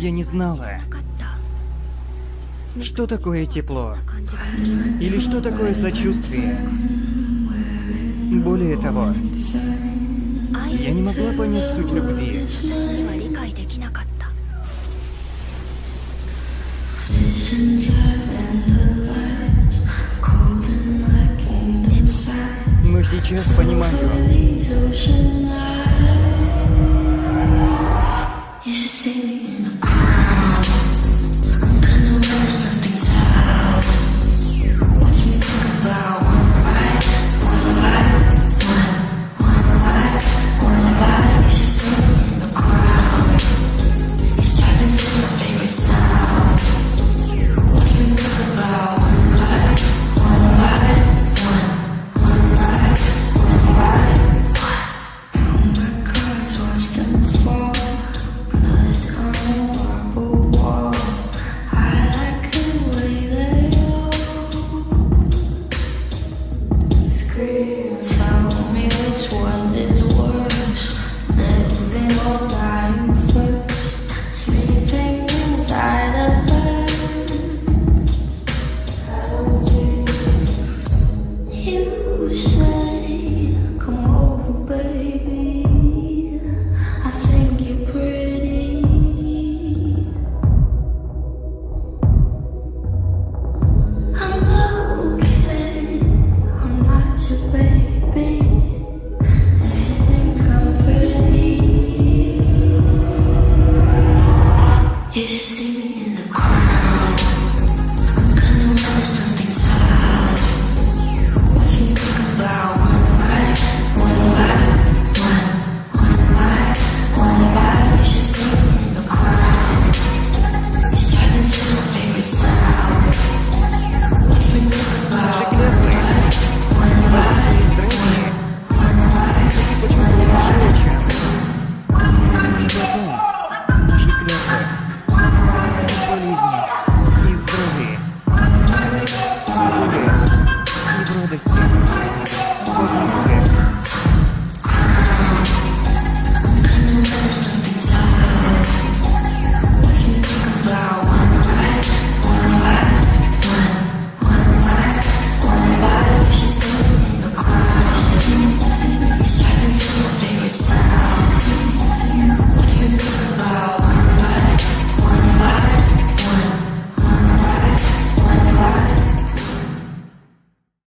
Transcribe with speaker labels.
Speaker 1: я не знала, что такое тепло, или что такое сочувствие. Более того, я не могла понять суть любви. Но сейчас понимаю.
Speaker 2: Tell me which one is worse, living or dying first, sleeping inside of her. I don't think you say, come over baby, I think you're pretty. I'm okay, I'm not your baby. If you think I'm pretty, you should see me in the crowd. I'm gonna notice nothing's out. What you think about one bite, one bite, one bite, one bite. You should see me in the crowd. Your silence is my favorite style.